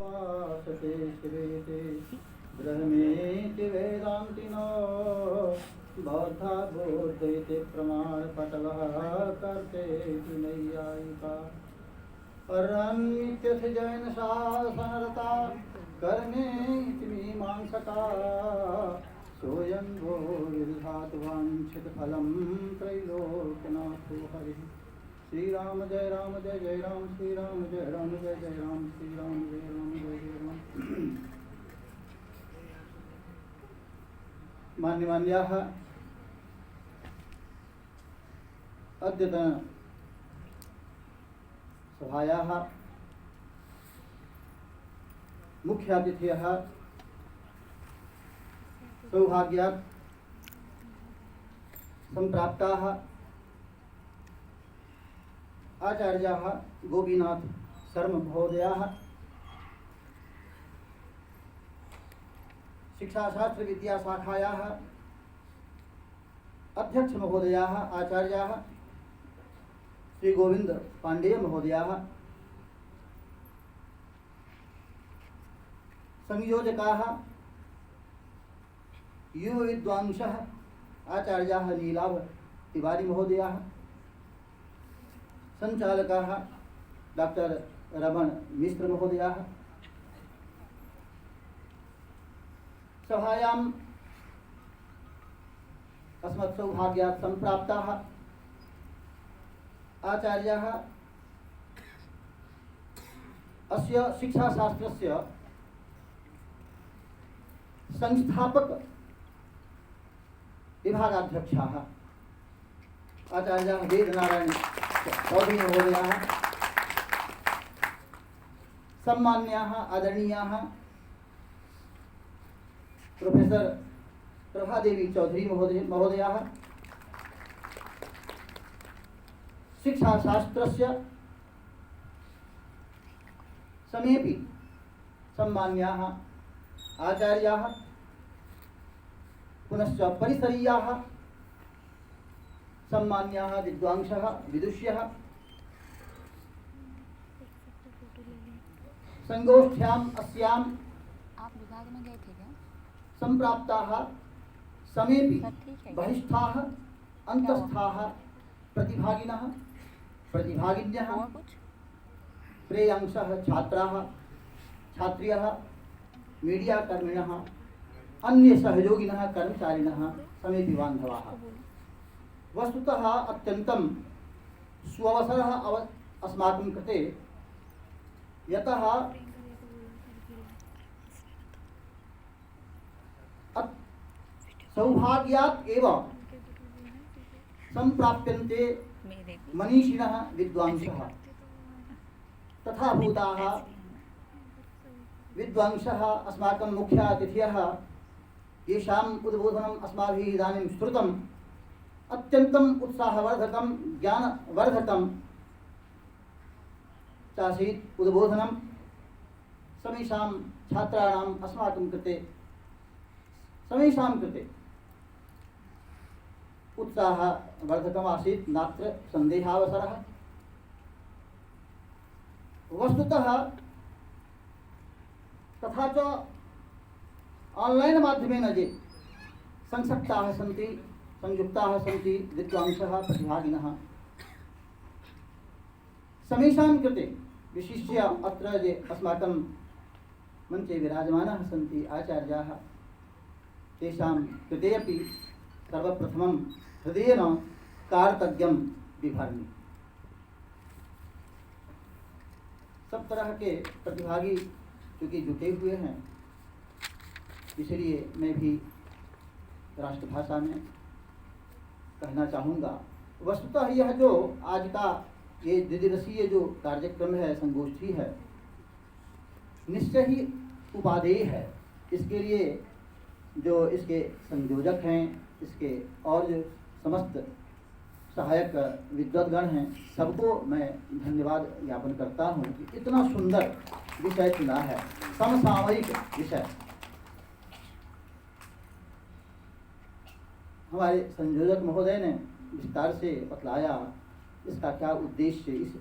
वासते शिवेते ब्रह्मेति वेदान्तिनो बौद्धा बोधयते प्रमाणपटलः कर्तेति नैयायिका अर्हन्नित्यथ जैन शासनरता कर्मेति मीमांसका सोऽयं वो विदधातु वाञ्छितफलं त्रैलोक्यनाथो हरिः। श्री राम जय राम श्री राम जय राम जय जय राम श्री राम जय जय राम। मान्यमान्याः अद्यतन सभायाः मुख्यातिथयः सौभाग्यात् सम्प्राप्ताः आचार्याः गोपीनाथ शर्म महोदयाः, शिक्षाशास्त्र विद्याशाखायाः अध्यक्ष महोदयाः आचार्याः श्री गोविंद पांडेय महोदयाः, संयोजकाः युव विद्वांसः आचार्याः नीलाभ तिवारी महोदयाः, संचालकाः डॉक्टर रमण मिश्र महोदयाः, सभायाम् अस्मत् सौभाग्यात् सम्प्राप्ताः आचार्याः अस्य शिक्षाशास्त्रस्य संस्थापक विभागाध्यक्षाः आचार्याः वेदनारायण चौधरी महोदयाः, सम्मान्याः आदरणीयाः प्रोफेसर प्रभादेवी चौधरी महोदयाः, शिक्षाशास्त्रस्य समेपि सम्मान्याः आचार्याः, पुनश्च परिसरीयाः सम्मान्याः विद्वांसः विदुष्यः, संगोष्ठ्याम् अस्याम् आप विभाग में गए थे क्या? संप्राप्ताः समेपि बहिष्ठाः अन्तस्थाः प्रतिभागिनः प्रतिभागिन्यः प्रेयांशः छात्राः छात्र्यः मीडिया कर्मिणः अन्य सहयोगिनः कर्मचारिणः समेपि बान्धवाः, वस्तुतः अत्यन्तं सुअवसरः अस्माकं कृते, यतः सौभाग्यात् एव सम्प्राप्यन्ते मनीषिणः विद्वांसः, तथा भूताः विद्वांसः अस्माकं मुख्यातिथयः, येषाम् उद्बोधनम् अस्माभिः इदानीं श्रुतम्, अत्यन्तम् उत्साहवर्धकं ज्ञानवर्धकं चासीत् उद्बोधनं। समेषां छात्राणाम् अस्माकं कृते समेषां कृते उत्साहवर्धकमासीत्, नात्र सन्देहावसरः। वस्तुतः तथा च ऑनलाइन माध्यमेन ये संसक्ताः सन्ति संयुक्ताः सन्ति विद्वांसः प्रतिभागिनः, समेषां कृते विशिष्य अत्र ये अस्माकं मञ्चे विराजमानाः सन्ति आचार्याः, तेषां कृते अपि सर्वप्रथमं हृदयेन कार्तज्ञं बिभर्मि। सब तरह के प्रतिभागी चूँकि जुटे हुए हैं, इसलिए मैं भी राष्ट्रभाषा में कहना चाहूँगा। वस्तुतः यह जो आज का ये द्विदिवसीय जो कार्यक्रम है, संगोष्ठी है, निश्चय ही उपादेय है। इसके लिए जो इसके संयोजक हैं, इसके और जो समस्त सहायक विद्वद्गण हैं, सबको मैं धन्यवाद ज्ञापन करता हूँ कि इतना सुंदर विषय चुना है, समसामयिक विषय। हमारे संयोजक महोदय ने विस्तार से बतलाया इसका क्या उद्देश्य, इस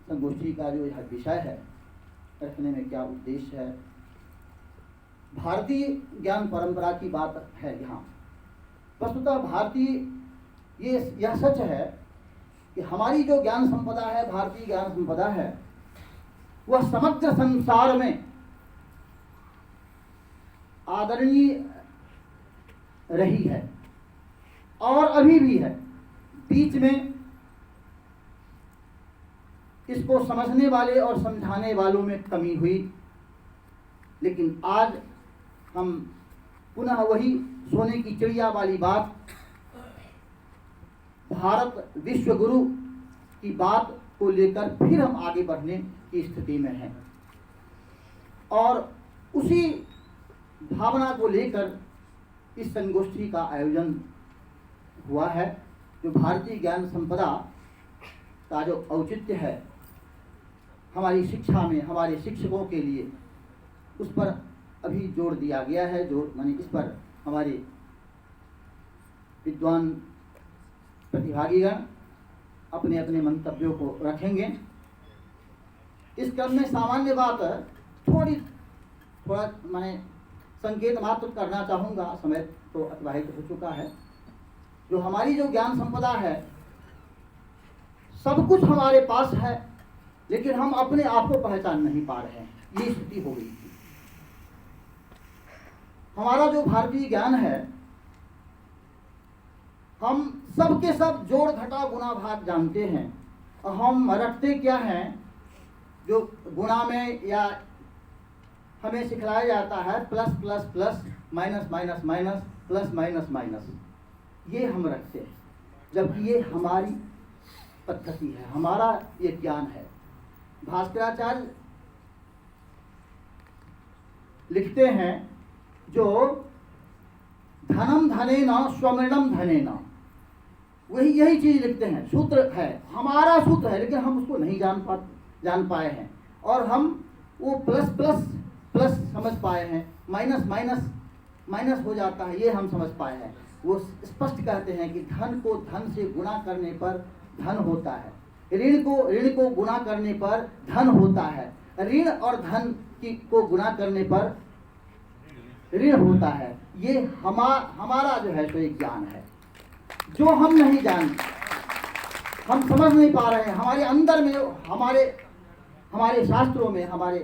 संगोष्ठी का जो यह विषय है। रखने में क्या उद्देश्य है। भारतीय ज्ञान परंपरा की बात है यहाँ। वस्तुतः भारतीय यह सच है कि हमारी जो ज्ञान संपदा है, भारतीय ज्ञान संपदा है, वह समग्र संसार में आदरणीय रही है और अभी भी है। बीच में इसको समझने वाले और समझाने वालों में कमी हुई, लेकिन आज हम पुनः वही सोने की चिड़िया वाली बात, भारत विश्व गुरु की बात को लेकर फिर हम आगे बढ़ने की स्थिति में हैं और उसी भावना को लेकर इस संगोष्ठी का आयोजन हुआ है। जो भारतीय ज्ञान संपदा का जो औचित्य है हमारी शिक्षा में, हमारे शिक्षकों के लिए, उस पर अभी जोर दिया गया है। जो माने इस पर हमारे विद्वान प्रतिभागीगण अपने अपने मंतव्यों को रखेंगे। इस क्रम में सामान्य बात थोड़ा माने संकेत मात्र करना चाहूँगा, समय तो अतिबाहित हो चुका है। जो हमारी जो ज्ञान संपदा है, सब कुछ हमारे पास है, लेकिन हम अपने आप को पहचान नहीं पा रहे हैं। ये स्थिति हो गई थी। हमारा जो भारतीय ज्ञान है, हम सब के सब जोड़ घटा गुणा भाग जानते हैं और हम रटते क्या हैं, जो गुणा में या हमें सिखलाया जाता है plus plus plus, minus minus minus, plus minus minus, ये हम रखते हैं, जबकि ये हमारी पद्धति है, हमारा ये ज्ञान है। भास्कराचार्य लिखते हैं, जो धनम धनेन स्वमृणम धनेन, वही यही चीज लिखते हैं। सूत्र है, हमारा सूत्र है, लेकिन हम उसको नहीं जान पाए हैं और हम वो प्लस प्लस प्लस समझ पाए हैं, माइनस माइनस माइनस हो जाता है, ये हम समझ पाए हैं। वो स्पष्ट कहते हैं कि धन को धन से गुणा करने पर धन होता है, ऋण को गुणा करने पर धन होता है, ऋण और धन को गुणा करने पर ऋण होता है। ये हमारा जो है तो एक ज्ञान है जो हम नहीं जानते, हम समझ नहीं पा रहे हैं। हमारे अंदर में, हमारे शास्त्रों में, हमारे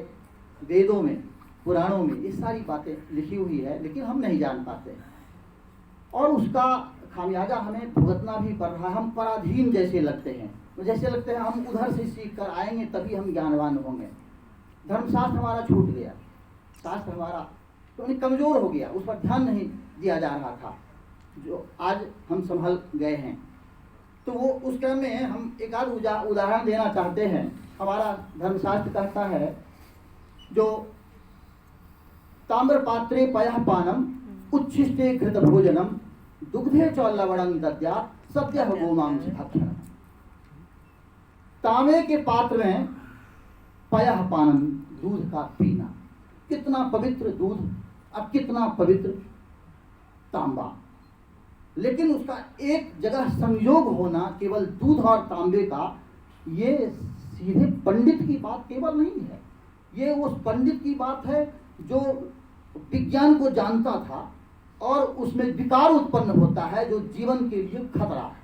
वेदों में, पुराणों में ये सारी बातें लिखी हुई है, लेकिन हम नहीं जान पाते और उसका खामियाजा हमें भुगतना भी पड़ रहा है। हम पराधीन जैसे लगते हैं, जैसे लगते हैं हम उधर से सीख कर आएंगे तभी हम ज्ञानवान होंगे। धर्मशास्त्र हमारा छूट गया, शास्त्र हमारा तो कमजोर हो गया, उस पर ध्यान नहीं दिया जा रहा था, जो आज हम संभल गए हैं। तो वो उस क्रम में हम एक आध उदाहरण देना चाहते हैं। हमारा धर्मशास्त्र कहता है, जो ताम्र पात्रे पयः पानम उच्छिष्टे घृत भोजनम दुग्धे च लवणं दद्यात् सद्यः गोमांस भक्षणम। तांबे के पात्र में पयः पानम, दूध का पीना, कितना पवित्र दूध, अब कितना पवित्र तांबा, लेकिन उसका एक जगह संयोग होना केवल दूध और तांबे का, ये सीधे पंडित की बात केवल नहीं है, ये उस पंडित की बात है जो विज्ञान को जानता था और उसमें विकार उत्पन्न होता है, जो जीवन के लिए खतरा है,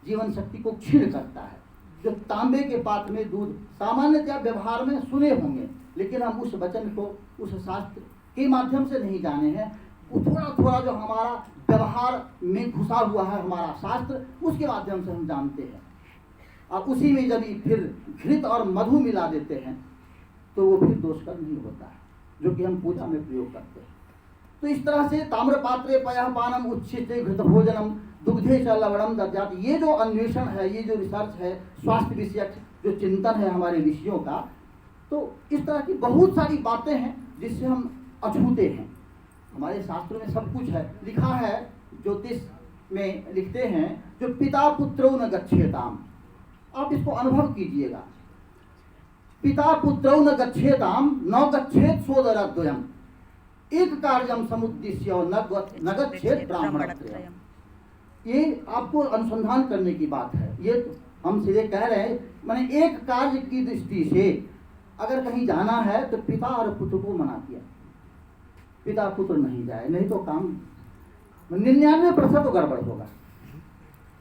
जीवन शक्ति को क्षीण करता है। जो तांबे के पात्र में दूध, सामान्यतः व्यवहार में सुने होंगे, लेकिन हम उस वचन को उस शास्त्र के माध्यम से नहीं जाने हैं। वो थोड़ा थोड़ा जो हमारा व्यवहार में घुसा हुआ है हमारा शास्त्र, उसके माध्यम से हम जानते हैं और उसी में जब फिर घृत और मधु मिला देते हैं तो वो फिर दोषकर नहीं होता है, जो कि हम पूजा में प्रयोग करते हैं। तो इस तरह से ताम्र पात्रे पयः पानम उच्छिष्टे घृत भोजनम दुग्धे च लवणम दद्यात्, ये जो अन्वेषण है, ये जो रिसर्च है, स्वास्थ्य विषयक जो चिंतन है हमारे विषयों का, तो इस तरह की बहुत सारी बातें हैं जिससे हम अछूते हैं। हमारे शास्त्रों में सब कुछ है, लिखा है, ज्योतिष में लिखते हैं, जो पिता पुत्रो न गच्छेताम, आप इसको अनुभव कीजिएगा। पिता पुत्रौ न गच्छेताम न गच्छेत सोदरद्वयम्, एक कार्यम समुद्दिश्य न गच्छेत ब्राह्मणत्रयम्। ये आपको अनुसंधान करने की बात है, ये हम सीधे कह रहे हैं। माने एक कार्य की दृष्टि से अगर कहीं जाना है तो पिता और पुत्र को मना किया, पिता पुत्र नहीं जाए, नहीं तो काम 99% तो गड़बड़ होगा।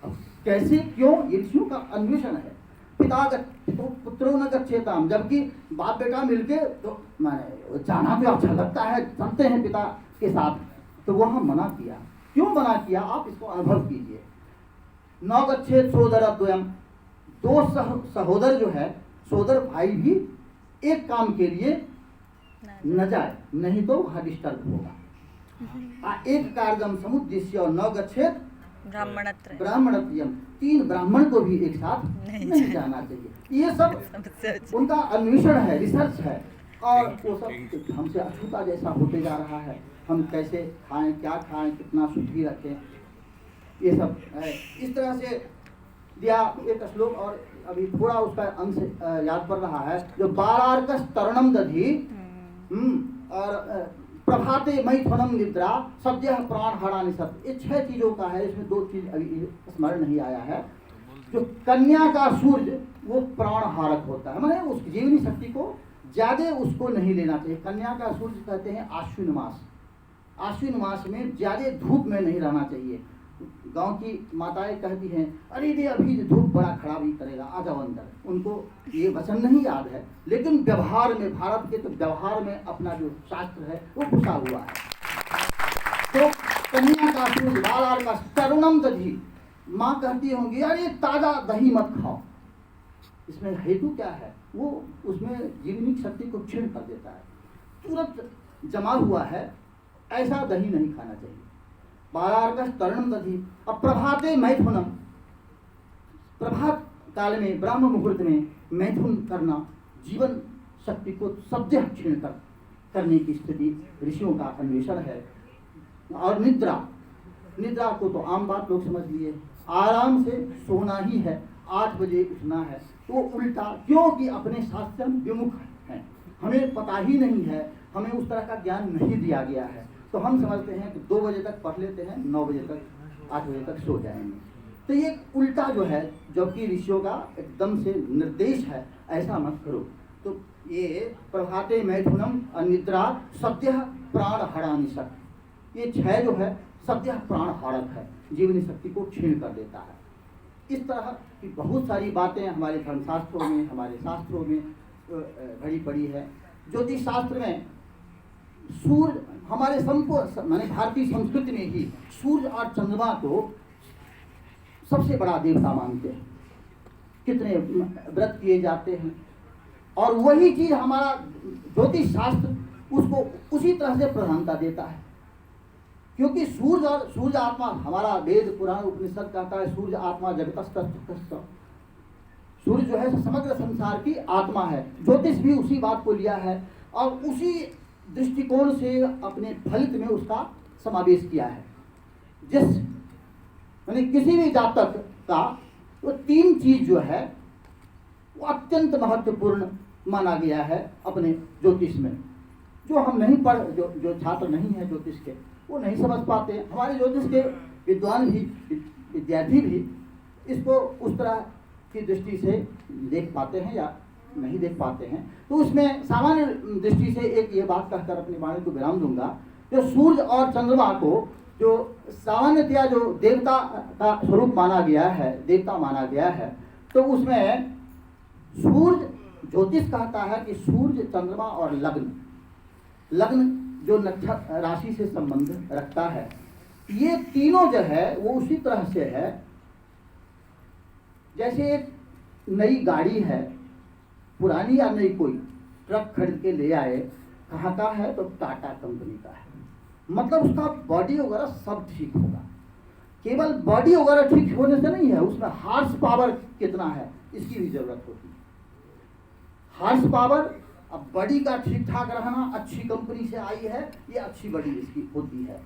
अब कैसे, क्यों, ये ऋषियों का अन्वेषण है। पिता तो पुत्रों न गच्छेताम, जबकि बाप बेटा मिलके तो माने जाना तो अच्छा लगता है, चलते हैं पिता के साथ, तो वहां मना किया। क्यों मना किया, आप इसको अनुभव कीजिए। न गच्छेत सोदरद्वयम्, दो सहोदर जो है, सोदर भाई भी एक काम के लिए न जाए, नहीं तो वहां डिस्टर्ब होगा। एक कार्यम समुद्देश्य न गच्छेत ब्राह्मणत्रयम्, 3 ब्राह्मण को भी एक साथ नहीं जाना चाहिए। ये सब उनका अन्वेषण है, रिसर्च है, और वो सब हमसे अछूता जैसा होते जा रहा है। हम कैसे खाएं, क्या खाएं, कितना शुद्धि रखें, ये सब है। इस तरह से दिया एक श्लोक, और अभी थोड़ा उसका अंश याद पड़ रहा है, जो बालार्कस तरणम दधी, और प्रभाते मैथुनम निद्रा सद्य प्राण हरानि सत, ये 6 चीजों का है। इसमें 2 चीज अभी स्मरण नहीं आया है। जो कन्या का सूर्य वो प्राण हारक होता है, माने उस जीवनी शक्ति को ज्यादा उसको नहीं लेना चाहिए। कन्या का सूर्य कहते हैं आश्विन मास, आश्विन मास में ज्यादा धूप में नहीं रहना चाहिए। गांव की माताएं कहती हैं, अरे ये अभी धूप बड़ा खराबी करेगा, आ जाओ अंदर। उनको ये वचन नहीं याद है, लेकिन व्यवहार में, भारत के तो व्यवहार में अपना जो शास्त्र है वो घुसा हुआ है। तो कन्या का सूर्य बालार का तरुणम दधी, माँ कहती होंगी अरे ताजा दही मत खाओ। इसमें हेतु क्या है, वो उसमें जीवनी शक्ति को क्षीण कर देता है, तुरंत जमा हुआ है, ऐसा दही नहीं खाना चाहिए। बालार्कस तरुणम दधी, अब प्रभाते मैथुनम, प्रभात काल में ब्राह्म मुहूर्त में मैथुन करना जीवन शक्ति को सद्य क्षीण करने की स्थिति ऋषियों का अन्वेषण है। और निद्रा, निद्रा को तो आम बात लोग समझ लिए, आराम से सोना ही है, 8 बजे उठना है, तो उल्टा, क्योंकि अपने शास्त्र विमुख हैं, हमें पता ही नहीं है, हमें उस तरह का ज्ञान नहीं दिया गया है, तो हम समझते हैं कि 2 बजे तक पढ़ लेते हैं, 9 बजे तक, 8 बजे तक सो जाएंगे। तो ये उल्टा जो है, जबकि ऋषियों का एकदम से निर्देश है ऐसा मत करो। तो ये प्रभाते मैथुनम अनिद्रा सद्य प्राण हरानि सत, ये 6 जो है सद्य प्राण हारक है, जीवनी शक्ति को क्षीण कर देता है। इस तरह की बहुत सारी बातें हमारे धर्मशास्त्रों में, हमारे शास्त्रों में भरी पड़ी है। ज्योतिष शास्त्र में सूर्य, हमारे माने भारतीय संस्कृति में ही सूर्य और चंद्रमा को सबसे बड़ा देवता मानते हैं, कितने व्रत किए जाते हैं, और वही चीज हमारा ज्योतिष शास्त्र उसको उसी तरह से प्रधानता देता है। क्योंकि सूर्य और सूर्य आत्मा, हमारा वेद पुराण उपनिषद कहता है सूर्य आत्मा जगतस्तस्थ, सूर्य जो है समग्र संसार की आत्मा है। ज्योतिष भी उसी बात को लिया है और उसी दृष्टिकोण से अपने फलित में उसका समावेश किया है। जिस यानी किसी भी जातक का वो 3 चीज जो है वो अत्यंत महत्वपूर्ण माना गया है अपने ज्योतिष में। जो हम नहीं पढ़, जो छात्र नहीं है ज्योतिष के, वो नहीं समझ पाते। हमारे ज्योतिष के विद्वान भी, विद्यार्थी भी इसको उस तरह की दृष्टि से देख पाते हैं या नहीं देख पाते हैं। तो उसमें सामान्य दृष्टि से एक ये बात कहकर अपनी वाणी को विराम दूंगा, जो सूर्य और चंद्रमा को जो सामान्यतया जो देवता का स्वरूप माना गया है, देवता माना गया है, तो उसमें सूर्य, ज्योतिष कहता है कि सूर्य, चंद्रमा और लग्न, लग्न जो नक्षत्र राशि से संबंध रखता है, ये तीनों जो है वो उसी तरह से है जैसे एक नई गाड़ी है, पुरानी या नई, कोई ट्रक खरीद के ले आए, कहाँ का है तो टाटा कंपनी का है, मतलब उसका बॉडी वगैरह सब ठीक होगा। केवल बॉडी वगैरह ठीक होने से नहीं है, उसमें हार्स पावर कितना है इसकी भी जरूरत होती है। हार्स पावर, अब बॉडी का ठीक ठाक रहना, अच्छी कंपनी से आई है, ये अच्छी बॉडी इसकी होती है।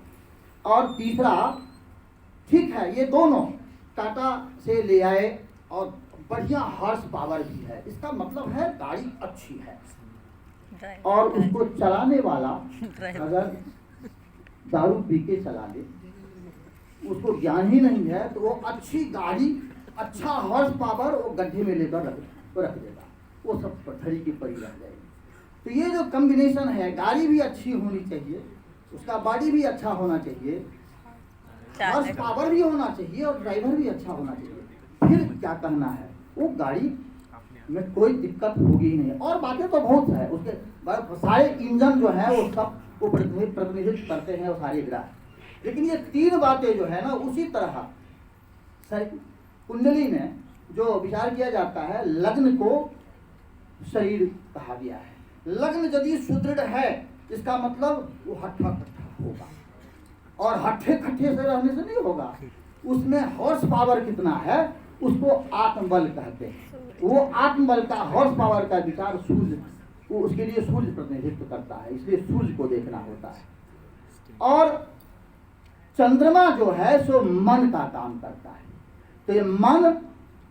और तीसरा, ठीक है ये दोनों टाटा से ले आए और बढ़िया हॉर्स पावर भी है, इसका मतलब है गाड़ी अच्छी है। और उसको चलाने वाला अगर दारू पी के चला ले, उसको ज्ञान ही नहीं है, तो वो अच्छी गाड़ी, अच्छा हॉर्स पावर वो गड्ढे में लेकर रख देगा, वो सब पत्थरी की पड़ी रह जाएगी। तो ये जो कम्बिनेशन है, गाड़ी भी अच्छी होनी चाहिए, उसका बॉडी भी अच्छा होना चाहिए, हॉर्स पावर भी होना चाहिए और ड्राइवर भी अच्छा होना चाहिए, फिर क्या कहना है, वो गाड़ी में कोई दिक्कत होगी ही नहीं। और बातें तो बहुत है उसके, सारे इंजन जो है वो सब वो प्रतिनिधित्व करते हैं वो सारे ग्रह, लेकिन ये तीन बातें जो है ना, उसी तरह कुंडली में जो विचार किया जाता है, लग्न को शरीर कहा गया है। लग्न यदि सुदृढ़ है, इसका मतलब वो हट्ठा कट्ठा होगा, और हट्ठे कट्ठे से रहने से नहीं होगा, उसमें हॉर्स पावर कितना है उसको आत्मबल कहते हैं। वो आत्मबल का, हॉर्स पावर का विचार सूर्य, वो उसके लिए सूर्य प्रतिनिधित्व करता है, इसलिए सूर्य को देखना होता है। और चंद्रमा जो है सो मन का काम करता है। तो ये मन,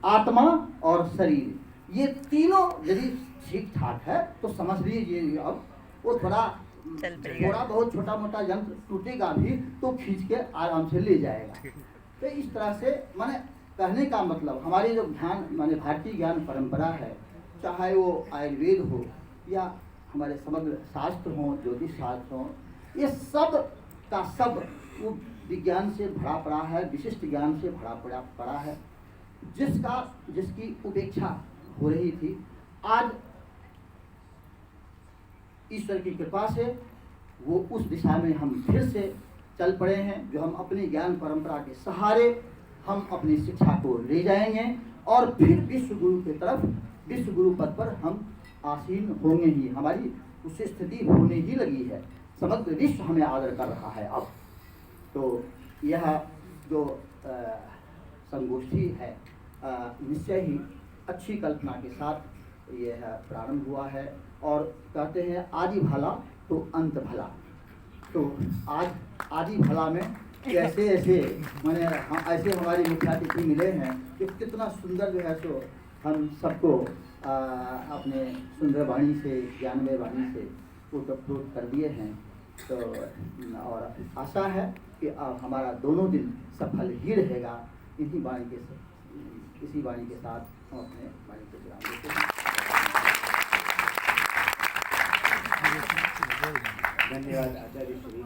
आत्मा और शरीर, ये तीनों यदि ठीक ठाक है तो समझ लीजिए अब वो थोड़ा बहुत छोटा मोटा यंत्र टूटेगा भी तो खींच के आराम से ले जाएगा। तो इस तरह से माने कहने का मतलब, हमारी जो ज्ञान माने भारतीय ज्ञान परंपरा है, चाहे वो आयुर्वेद हो या हमारे समग्र शास्त्र हों, ज्योतिष शास्त्र हों, ये सब का सब वो विज्ञान से भरा पड़ा है, विशिष्ट ज्ञान से भरा पड़ा है, जिसकी उपेक्षा हो रही थी। आज ईश्वर की कृपा से वो उस दिशा में हम फिर से चल पड़े हैं, जो हम अपनी ज्ञान परंपरा के सहारे हम अपनी शिक्षा को ले जाएंगे और फिर विश्व गुरु की तरफ, विश्व गुरु पद पर हम आसीन होंगे ही। हमारी उस स्थिति होने ही लगी है, समग्र विश्व हमें आदर कर रहा है अब। तो यह जो संगोष्ठी है निश्चय ही अच्छी कल्पना के साथ यह प्रारंभ हुआ है, और कहते हैं आदि भला तो अंत भला। तो आज आदि भला में कैसे ऐसे माने ऐसे हमारी मुख्यातिथि मिले हैं कि कितना सुंदर जो है सो हम सबको अपने सुंदर वाणी से, ज्ञानमय वाणी से ओतप्रोत कर दिए हैं। तो और आशा है कि अब हमारा दोनों दिन सफल ही रहेगा। इसी वाणी के साथ हम अपने वाणी को विराम देते हैं। धन्यवाद आचार्य श्री।